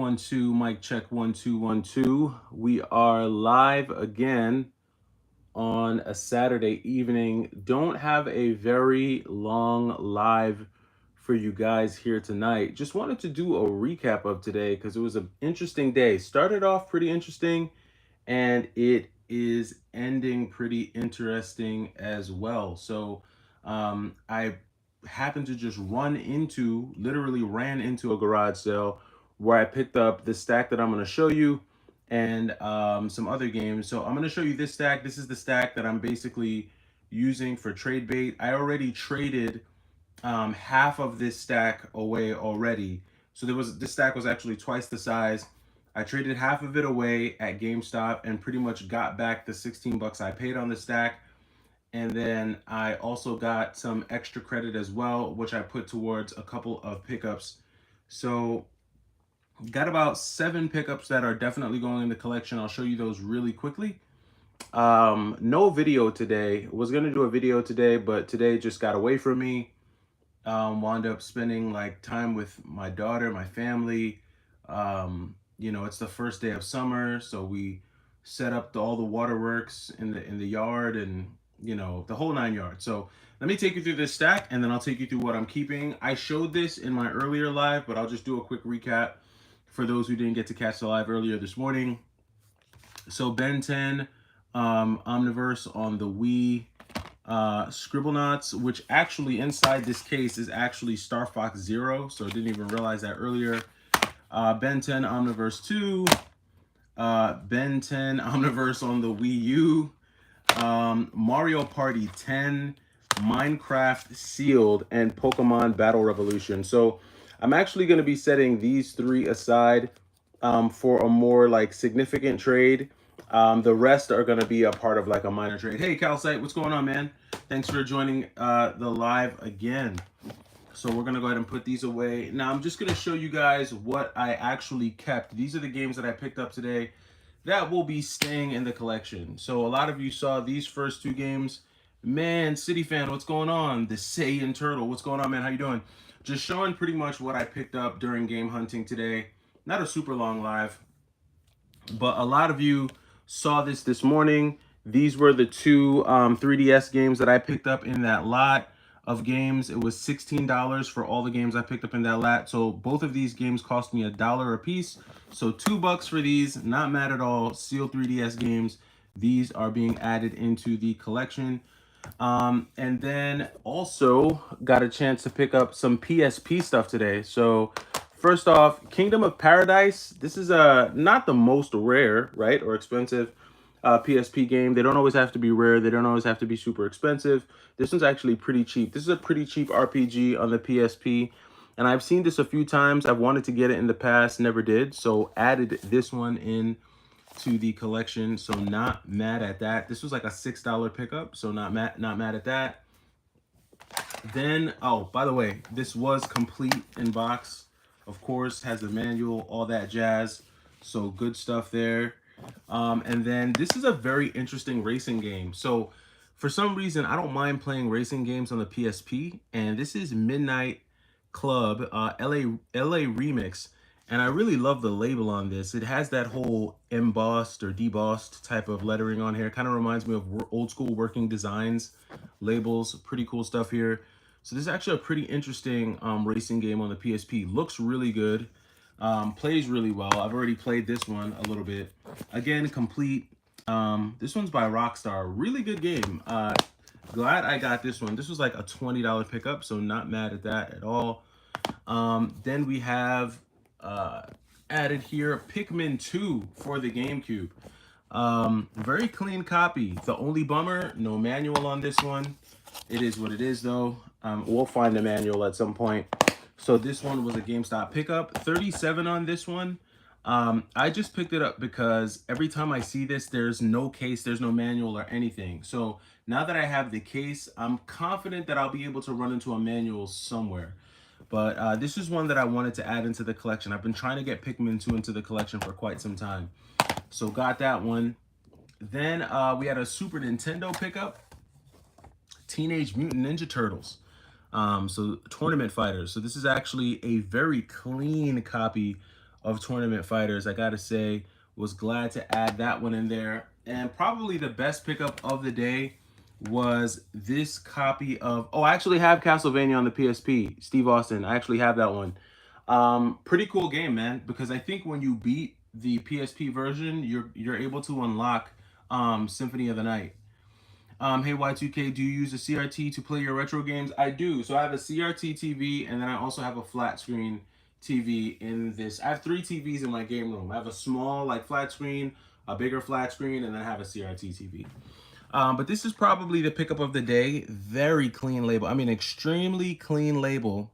1 2, mic check 1 2 1 2. We are live again on a Saturday evening. Don't have a very long live for you guys here tonight. Just wanted to do a recap of today because it was an interesting day. Started off pretty interesting and it is ending pretty interesting as well. I happened to just literally ran into a garage sale where I picked up the stack that I'm going to show you and some other games. So I'm going to show you this stack. This is the stack that I'm basically using for trade bait. I already traded half of this stack away already. So this stack was actually twice the size. I traded half of it away at GameStop and pretty much got back the 16 bucks I paid on the stack. And then I also got some extra credit as well, which I put towards a couple of pickups. So got about 7 pickups that are definitely going in the collection. I'll show you those really quickly. No video today. Was going to do a video today, but today just got away from me. Wound up spending like time with my daughter, my family. It's the first day of summer, so we set up all the waterworks in the yard and the whole 9 yards. So let me take you through this stack and then I'll take you through what I'm keeping. I showed this in my earlier live, but I'll just do a quick recap for those who didn't get to catch the live earlier this morning. So Ben 10 Omniverse on the Wii, Scribblenauts, which actually inside this case is actually Star Fox Zero, so I didn't even realize that earlier. Ben 10 Omniverse 2, Ben 10 Omniverse on the Wii U, Mario Party 10, Minecraft Sealed, and Pokemon Battle Revolution. So I'm actually going to be setting these 3 aside for a more like significant trade. The rest are going to be a part of like a minor trade. Hey, Calcite, what's going on, man? Thanks for joining the live again. So we're going to go ahead and put these away. Now, I'm just going to show you guys what I actually kept. These are the games that I picked up today that will be staying in the collection. So a lot of you saw these first 2 games. Man, City Fan, what's going on? The Saiyan Turtle, what's going on, man? How you doing? Just showing pretty much what I picked up during game hunting today. Not a super long live, but a lot of you saw this morning. These were the 2 3DS games that I picked up in that lot of games. It was $16 for all the games I picked up in that lot. So both of these games cost me $1 a piece. So $2 for these, not mad at all. Sealed 3DS games. These are being added into the collection. And then also got a chance to pick up some PSP stuff today. So first off, Kingdom of Paradise. This is not the most rare, right, or expensive PSP game. They don't always have to be rare. They don't always have to be super expensive. This one's actually pretty cheap. This is a pretty cheap RPG on the PSP. And I've seen this a few times. I've wanted to get it in the past, never did. So added this one in to the collection. So not mad at that. This was like a $6 pickup. So not mad at that. Then, oh, by the way, this was complete in box. Of course, has the manual, all that jazz. So good stuff there. And then this is a very interesting racing game. So for some reason, I don't mind playing racing games on the PSP. And this is Midnight Club LA Remix. And I really love the label on this. It has that whole embossed or debossed type of lettering on here. Kind of reminds me of old school working designs labels. Pretty cool stuff here. So this is actually a pretty interesting racing game on the PSP. Looks really good. Plays really well. I've already played this one a little bit. Again, complete. This one's by Rockstar. Really good game. Glad I got this one. This was like a $20 pickup, so not mad at that at all. Then we have added here Pikmin 2 for the GameCube. Very clean copy. The only bummer, no manual on this one. It is what it is though. We'll find the manual at some point. So this one was a GameStop pickup. 37 on this one. I just picked it up because every time I see this, there's no case, there's no manual or anything. So now that I have the case, I'm confident that I'll be able to run into a manual somewhere. But this is one that I wanted to add into the collection. I've been trying to get Pikmin 2 into the collection for quite some time. So got that one. Then we had a Super Nintendo pickup. Teenage Mutant Ninja Turtles. So Tournament Fighters. So this is actually a very clean copy of Tournament Fighters. I gotta say, was glad to add that one in there. And probably the best pickup of the day was this copy of, oh, I actually have Castlevania on the PSP, Steve Austin. I actually have that one. Pretty cool game, man, because I think when you beat the PSP version, you're able to unlock Symphony of the Night. Hey Y2K, do you use a CRT to play your retro games? I do. So I have a CRT TV, and then I also have a flat screen TV in this. I have three TVs in my game room. I have a small like flat screen, a bigger flat screen, and then I have a CRT TV. But this is probably the pickup of the day. Very clean label. I mean, extremely clean label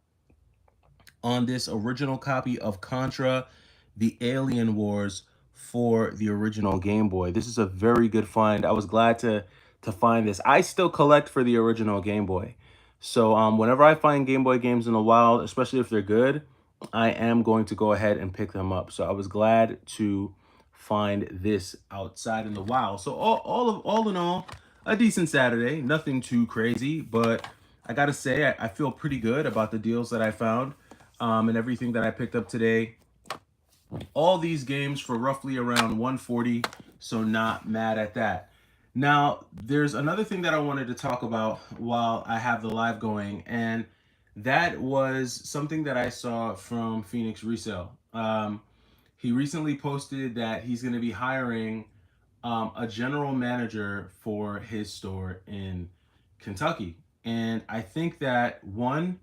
on this original copy of Contra, the Alien Wars for the original Game Boy. This is a very good find. I was glad to find this. I still collect for the original Game Boy. So whenever I find Game Boy games in the wild, especially if they're good, I am going to go ahead and pick them up. So I was glad to find this outside in the wild. So all in all, a decent Saturday. Nothing too crazy, but I gotta say I feel pretty good about the deals that I found and everything that I picked up today. All these games for roughly around 140, so not mad at that. Now, there's another thing that I wanted to talk about while I have the live going, and that was something that I saw from Phoenix Resale. He recently posted that he's going to be hiring a general manager for his store in Kentucky. And I think that one,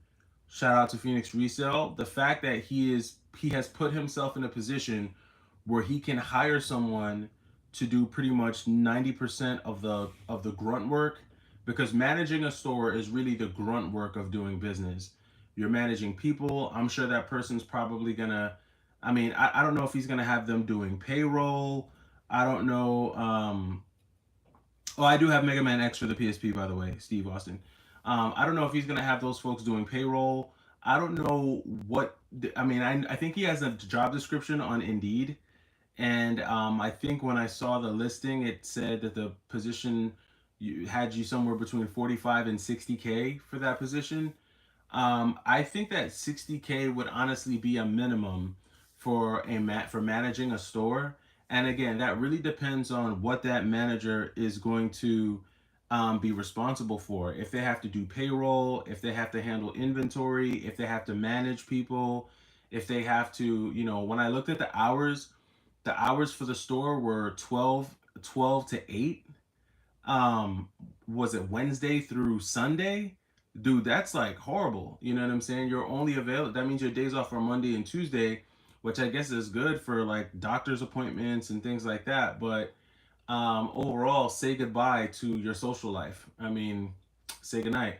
shout out to Phoenix Resale, the fact that he has put himself in a position where he can hire someone to do pretty much 90% of the grunt work, because managing a store is really the grunt work of doing business. You're managing people. I'm sure that person's probably gonna, I mean, I don't know if he's gonna have them doing payroll. I don't know. Oh, I do have Mega Man X for the PSP, by the way, Steve Austin. I don't know if he's gonna have those folks doing payroll. I don't know what. I mean, I think he has a job description on Indeed, and I think when I saw the listing, it said that the position had you somewhere between 45 and 60K for that position. I think that 60K would honestly be a minimum for for managing a store. And again, that really depends on what that manager is going to be responsible for. If they have to do payroll, if they have to handle inventory, if they have to manage people, if they have to, you know, when I looked at the hours for the store were 12 to 8. Was it Wednesday through Sunday? Dude, that's like horrible. You know what I'm saying? You're only available. That means your days off are Monday and Tuesday, which I guess is good for like doctor's appointments and things like that. But overall, say goodbye to your social life. I mean, say goodnight.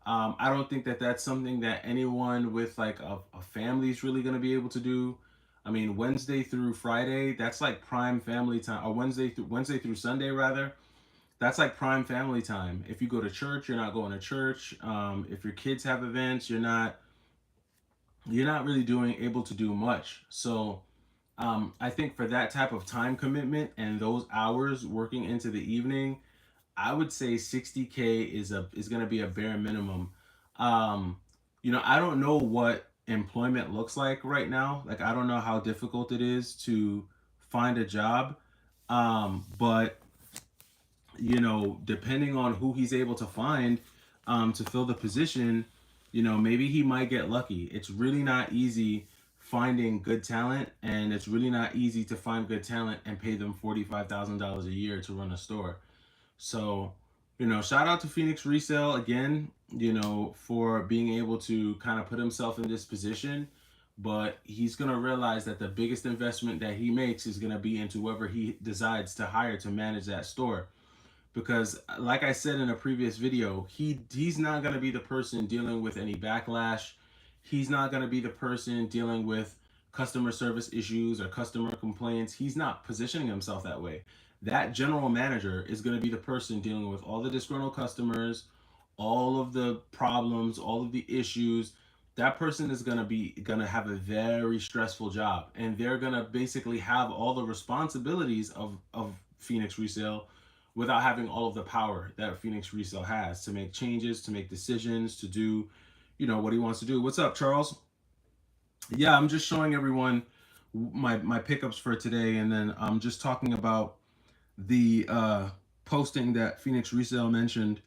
I don't think that that's something that anyone with like a family is really going to be able to do. I mean, Wednesday through Friday, that's like prime family time, or Wednesday through Sunday rather, that's like prime family time. If you go to church, you're not going to church. If your kids have events, you're not really doing able to do much. So I think for that type of time commitment and those hours working into the evening, I would say 60K is going to be a bare minimum. Um, you know, I don't know what employment looks like right now. Like I don't know how difficult it is to find a job. But you know, depending on who he's able to find to fill the position, you know, maybe he might get lucky. It's really not easy finding good talent, and it's really not easy to find good talent and pay them $45,000 a year to run a store. So, you know, shout out to Phoenix Resale again, you know, for being able to kind of put himself in this position. But he's going to realize that the biggest investment that he makes is going to be into whoever he decides to hire to manage that store, because like I said in a previous video, he's not going to be the person dealing with any backlash. He's not going to be the person dealing with customer service issues or customer complaints. He's not positioning himself that way. That general manager is going to be the person dealing with all the disgruntled customers, all of the problems, all of the issues. That person is going to have a very stressful job, and they're going to basically have all the responsibilities of Phoenix Resale without having all of the power that Phoenix Resale has to make changes, to make decisions, to do, you know, what he wants to do. What's up, Charles? Yeah, I'm just showing everyone my pickups for today, and then I'm just talking about the posting that Phoenix Resale mentioned,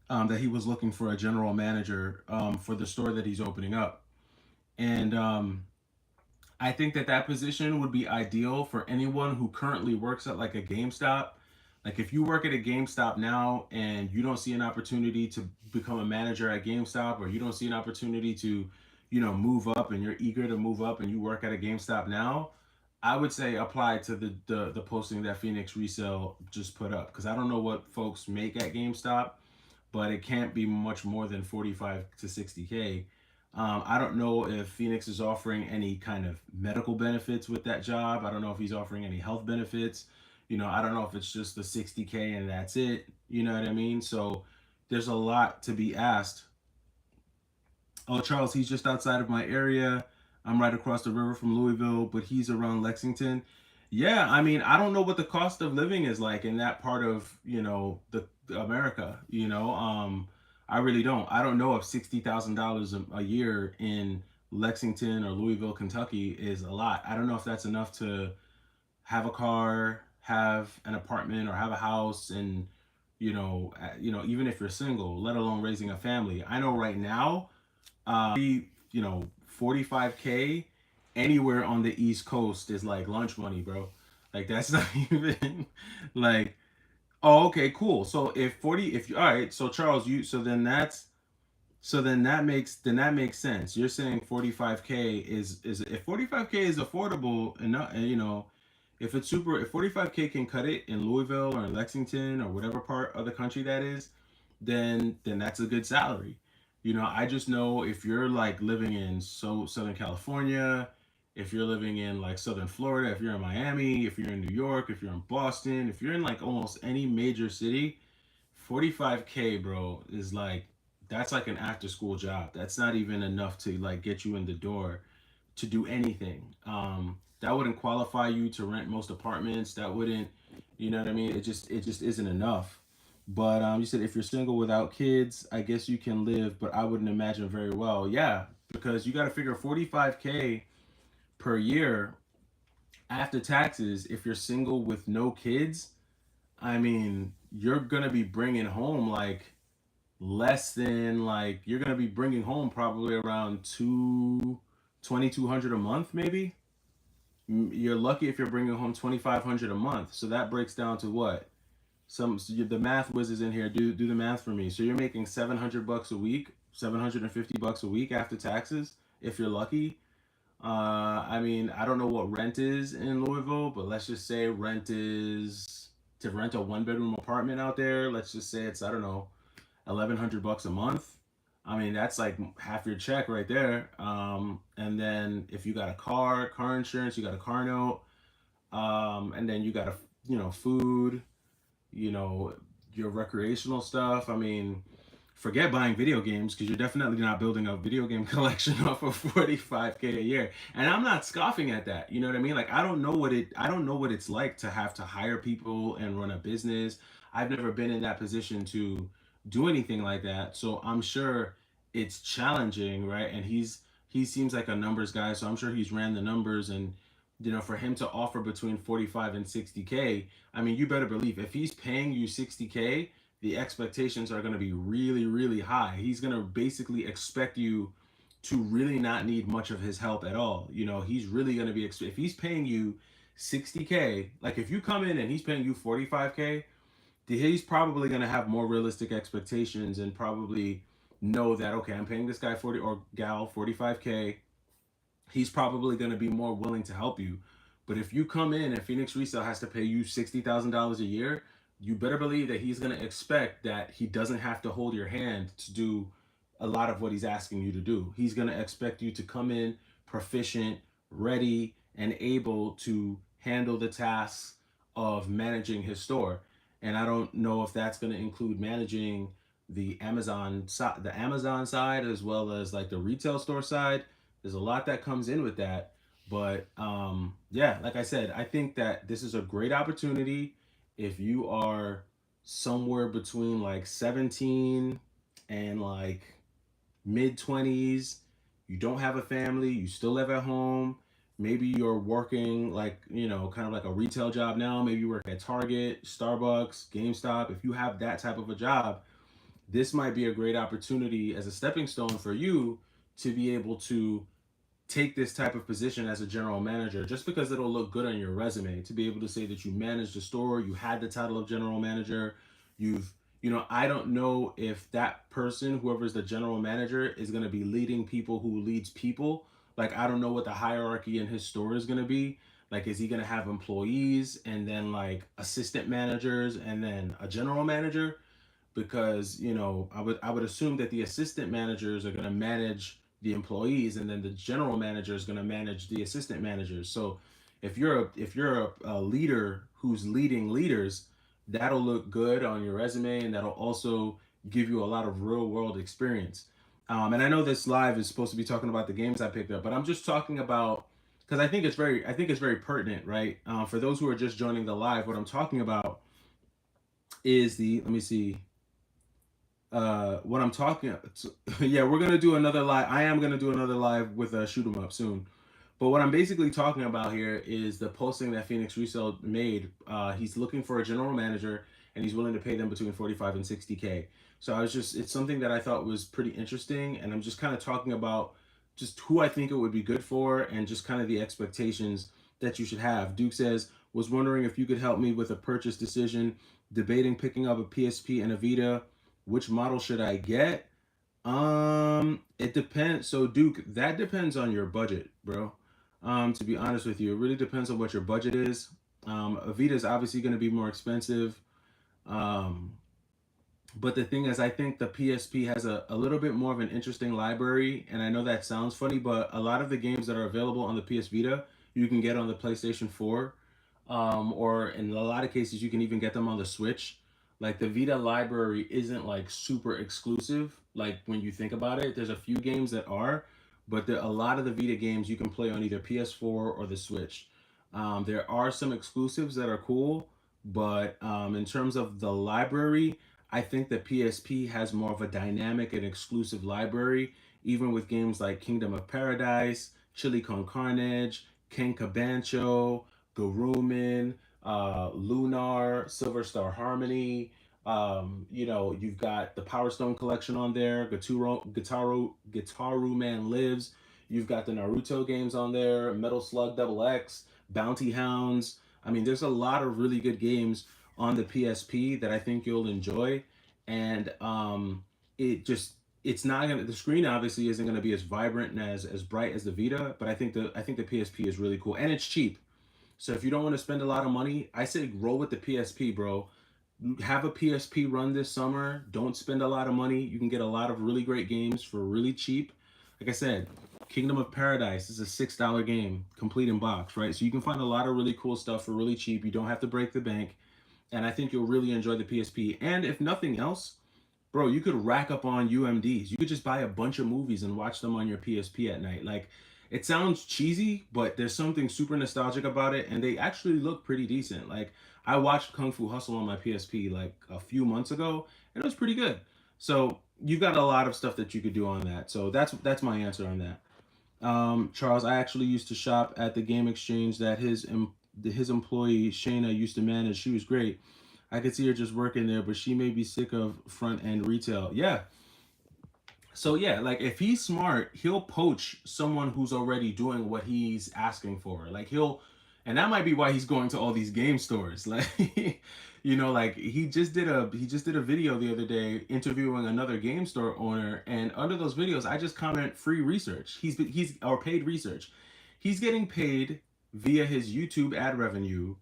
that he was looking for a general manager for the store that he's opening up. And I think that that position would be ideal for anyone who currently works at like a GameStop. Like if you work at a GameStop now and you don't see an opportunity to become a manager at GameStop, or you don't see an opportunity to, move up, and you're eager to move up and you work at a GameStop now, I would say apply to the posting that Phoenix Resale just put up, because I don't know what folks make at GameStop, but it can't be much more than 45 to 60K. I don't know if Phoenix is offering any kind of medical benefits with that job. I don't know if he's offering any health benefits. I don't know if it's just the 60K and that's it. You know what I mean? So there's a lot to be asked. Oh, Charles, he's just outside of my area. I'm right across the river from Louisville, but he's around Lexington. Yeah, I mean, I don't know what the cost of living is like in that part of, the America, I really don't. I don't know if $60,000 a year in Lexington or Louisville, Kentucky is a lot. I don't know if that's enough to have a car, have an apartment, or have a house, and even if you're single, let alone raising a family. I know right now, 45K anywhere on the East Coast is like lunch money, bro. Like that's not even like, oh, okay, cool. So if 40, if you, all right, so Charles, that makes sense. You're saying 45K is if 45K is affordable enough, if 45K can cut it in Louisville or in Lexington or whatever part of the country that is, then that's a good salary. I just know if you're like living in Southern California, if you're living in like Southern Florida, if you're in Miami, if you're in New York, if you're in Boston, if you're in like almost any major city, 45K, bro, is like, that's like an after school job. That's not even enough to like get you in the door to do anything. That wouldn't qualify you to rent most apartments. That wouldn't, you know what I mean? It just isn't enough. But you said if you're single without kids, I guess you can live, but I wouldn't imagine very well. Yeah, because you got to figure 45K per year after taxes. If you're single with no kids, I mean, you're gonna be bringing home like less than, like, you're gonna be bringing home probably around 2,200 a month, maybe. You're lucky if you're bringing home 2,500 a month. So that breaks down to what? The math whiz is in here. Do the math for me. So you're making $700 a week, $750 a week after taxes, if you're lucky. I mean, I don't know what rent is in Louisville, but let's just say rent is, to rent a one bedroom apartment out there. Let's just say it's, I don't know, $1,100 a month. I mean, that's like half your check right there. And then if you got a car insurance, you got a car note, and then you got food, you know, your recreational stuff. I mean, forget buying video games, because you're definitely not building a video game collection off of 45K a year. And I'm not scoffing at that. You know what I mean? Like, I don't know what it's like to have to hire people and run a business. I've never been in that position to do anything like that. So I'm sure it's challenging, right? And he seems like a numbers guy, so I'm sure he's ran the numbers. And for him to offer between 45 and 60K, I mean, you better believe if he's paying you 60K, the expectations are going to be really, really high. He's going to basically expect you to really not need much of his help at all. He's really going to be, if he's paying you 60K, like if you come in and he's paying you 45K, he's probably going to have more realistic expectations and probably know that, okay, I'm paying this guy 40 or gal 45K. He's probably going to be more willing to help you. But if you come in and Phoenix Resale has to pay you $60,000 a year, you better believe that he's going to expect that he doesn't have to hold your hand to do a lot of what he's asking you to do. He's going to expect you to come in proficient, ready, and able to handle the tasks of managing his store. And I don't know if that's going to include managing the Amazon side, as well as like the retail store side. There's a lot that comes in with that. But yeah, like I said, I think that this is a great opportunity if you are somewhere between like 17 and like mid 20s. You don't have a family, you still live at home, Maybe you're working like, kind of like a retail job now. Maybe you work at Target, Starbucks, GameStop. If you have that type of a job, this might be a great opportunity as a stepping stone for you to be able to take this type of position as a general manager, just because it'll look good on your resume to be able to say that you managed a store, you had the title of general manager. you've I don't know if that person, whoever's the general manager, is going to be leading people who leads people. Like, I don't know what the hierarchy in his store is going to be. Like, is he going to have employees and then like assistant managers and then a general manager? Because I would assume that the assistant managers are going to manage the employees, and then the general manager is going to manage the assistant managers. So if you're a leader who's leading leaders, that'll look good on your resume, and that'll also give you a lot of real world experience. And I know this live is supposed to be talking about the games I picked up, but I'm just talking about, because I think it's very pertinent, right? For those who are just joining the live, what I'm talking about is the, let me see, what I'm talking yeah, we're gonna do another live. I am gonna do another live with a shoot 'em up soon. But what I'm basically talking about here is the posting that Phoenix Resale made. He's looking for a general manager, and he's willing to pay them between 45 and 60K. So it's something that I thought was pretty interesting, and I'm just kind of talking about just who I think it would be good for, and just kind of the expectations that you should have. Duke says, was wondering if you could help me with a purchase decision, debating picking up a PSP and a Vita. Which model should I get? It depends. So Duke, that depends on your budget, bro. To be honest with you, it really depends on what your budget is. Avita is obviously going to be more expensive. Um, but the thing is, I think the PSP has a little bit more of an interesting library. And I know that sounds funny, but a lot of the games that are available on the PS Vita, you can get on the PlayStation 4. Or in a lot of cases, you can even get them on the Switch. Like, the Vita library isn't like super exclusive. Like, when you think about it, there's a few games that are, but a lot of the Vita games you can play on either PS4 or the Switch. There are some exclusives that are cool, but in terms of the library, I think the PSP has more of a dynamic and exclusive library, even with games like Kingdom of Paradise, Chili Con Carnage, Ken Cabancho, Garuman, Lunar, Silver Star Harmony. You've got the Power Stone collection on there. Gitaru Man Lives. You've got the Naruto games on there. Metal Slug Double X, Bounty Hounds. I mean, there's a lot of really good games on the PSP that I think you'll enjoy, and it's not gonna, the screen obviously isn't gonna be as vibrant and as bright as the Vita, but I think the PSP is really cool, and it's cheap. So if you don't want to spend a lot of money, I say roll with the PSP, bro. Have a PSP run this summer. Don't spend a lot of money. You can get a lot of really great games for really cheap. Like I said, Kingdom of Paradise is a $6 game, complete in box, right? So you can find a lot of really cool stuff for really cheap. You don't have to break the bank. And I think you'll really enjoy the PSP. And if nothing else, bro, you could rack up on UMDs. You could just buy a bunch of movies and watch them on your PSP at night. Like, it sounds cheesy, but there's something super nostalgic about it, and they actually look pretty decent. Like, I watched Kung Fu Hustle on my PSP like a few months ago, and it was pretty good. So you've got a lot of stuff that you could do on that. So that's my answer on that. Charles, I actually used to shop at the game exchange that his employee Shayna used to manage. She was great. I could see her just working there, but she may be sick of front end retail. Yeah. So yeah, like, if he's smart, he'll poach someone who's already doing what he's asking for. Like, and that might be why he's going to all these game stores. Like, like, he just did a video the other day interviewing another game store owner, and under those videos, I just comment free research. He's or paid research. He's getting paid via his YouTube ad revenue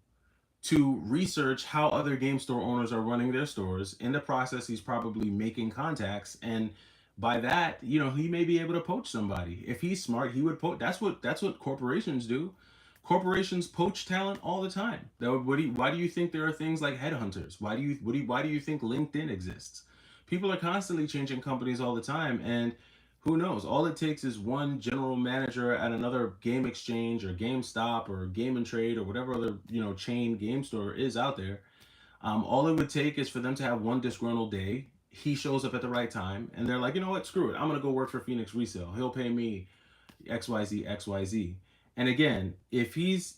to research how other game store owners are running their stores. In the process, he's probably making contacts, and by that, he may be able to poach somebody. If he's smart, he would poach. That's what corporations do. Corporations poach talent all the time. Why do you think there are things like headhunters? Why do you think LinkedIn exists? People are constantly changing companies all the time, and who knows? All it takes is one general manager at another game exchange or GameStop or Game and Trade or whatever other chain game store is out there. All it would take is for them to have one disgruntled day. He shows up at the right time, and they're like, you know what? Screw it. I'm gonna go work for Phoenix Resale. He'll pay me XYZ XYZ, And again, if he's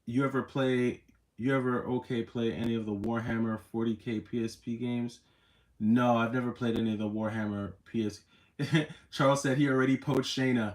you ever play you ever okay play any of the Warhammer 40K PSP games? No, I've never played any of the Warhammer PS. Charles said he already poached Shayna.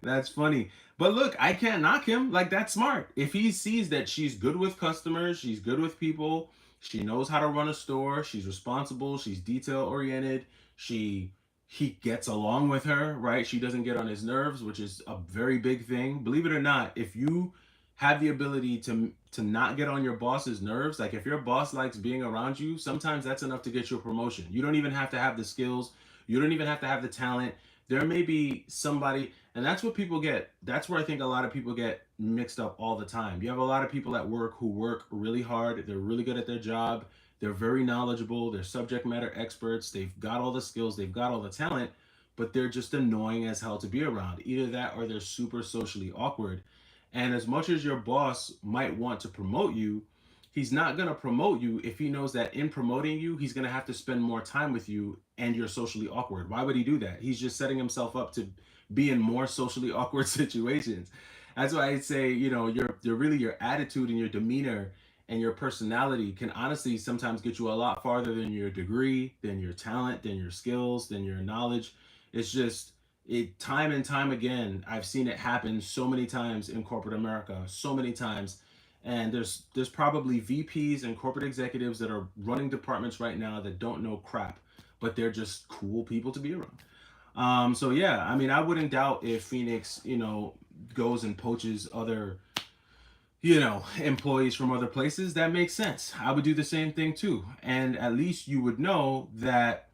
That's funny. But look, I can't knock him. Like, that's smart. If he sees that she's good with customers, she's good with people, she knows how to run a store, she's responsible, she's detail oriented, she he gets along with her, right? She doesn't get on his nerves, which is a very big thing. Believe it or not, if you have the ability to not get on your boss's nerves, like if your boss likes being around you, sometimes that's enough to get you a promotion. You don't even have to have the skills, you don't even have to have the talent. There may be somebody, and that's what people get. That's where I think a lot of people get mixed up all the time. You have a lot of people at work who work really hard, they're really good at their job, they're very knowledgeable, they're subject matter experts, they've got all the skills, they've got all the talent, but they're just annoying as hell to be around. Either that or they're super socially awkward. And as much as your boss might want to promote you, he's not going to promote you if he knows that in promoting you, he's going to have to spend more time with you and you're socially awkward. Why would he do that? He's just setting himself up to be in more socially awkward situations. That's why I'd say, your really your attitude and your demeanor and your personality can honestly sometimes get you a lot farther than your degree, than your talent, than your skills, than your knowledge. It's just it time and time again. I've seen it happen so many times in corporate America, so many times. And there's probably VPs and corporate executives that are running departments right now that don't know crap, but they're just cool people to be around. So yeah, I mean, I wouldn't doubt if Phoenix, goes and poaches other, employees from other places. That makes sense. I would do the same thing too. And at least you would know that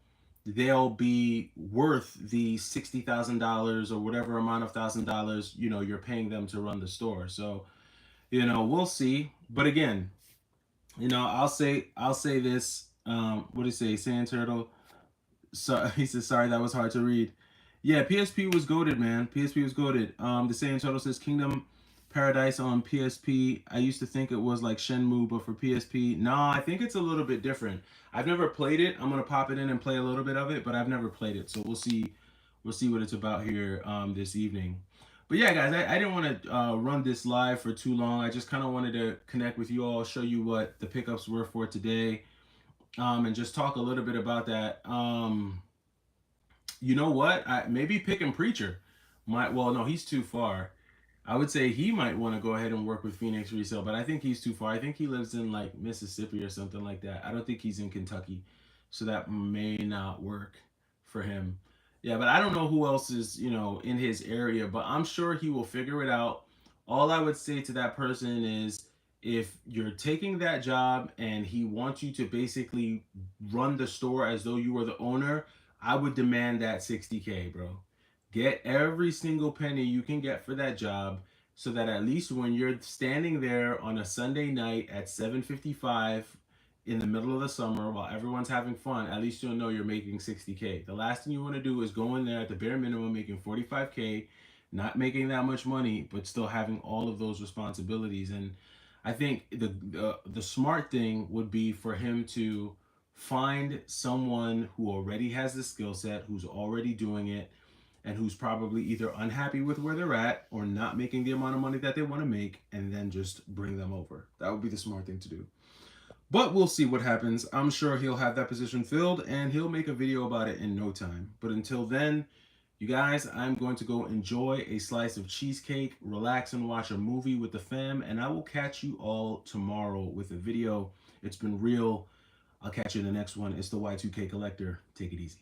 they'll be worth the $60,000 or whatever amount of $1,000 you're paying them to run the store. So we'll see. But again, I'll say this. What do you say, Sand Turtle? So he says, sorry, that was hard to read. Yeah, PSP was goated, man. PSP was goated. The Saiyan Turtle says Kingdom Paradise on PSP. I used to think it was like Shenmue, but for PSP. No, I think it's a little bit different. I've never played it. I'm gonna pop it in and play a little bit of it, but I've never played it. So we'll see. We'll see what it's about here this evening. But yeah, guys, I didn't want to run this live for too long. I just kind of wanted to connect with you all, show you what the pickups were for today, and just talk a little bit about that. You know what? Maybe picking Preacher might. Well, no, he's too far. I would say he might want to go ahead and work with Phoenix Resale, but I think he's too far. I think he lives in like Mississippi or something like that. I don't think he's in Kentucky, so that may not work for him. Yeah, but I don't know who else is in his area, but I'm sure he will figure it out. All I would say to that person is if you're taking that job and he wants you to basically run the store as though you were the owner, I would demand that 60K, bro. Get every single penny you can get for that job so that at least when you're standing there on a Sunday night at 7:55 in the middle of the summer while everyone's having fun, at least you'll know you're making 60K. The last thing you want to do is go in there at the bare minimum making 45K, not making that much money, but still having all of those responsibilities. And I think the smart thing would be for him to find someone who already has the skill set, who's already doing it, and who's probably either unhappy with where they're at or not making the amount of money that they want to make, and then just bring them over. That would be the smart thing to do. But we'll see what happens. I'm sure he'll have that position filled and he'll make a video about it in no time. But until then, you guys, I'm going to go enjoy a slice of cheesecake, relax and watch a movie with the fam, and I will catch you all tomorrow with a video. It's been real. I'll catch you in the next one. It's the Y2K Collector. Take it easy.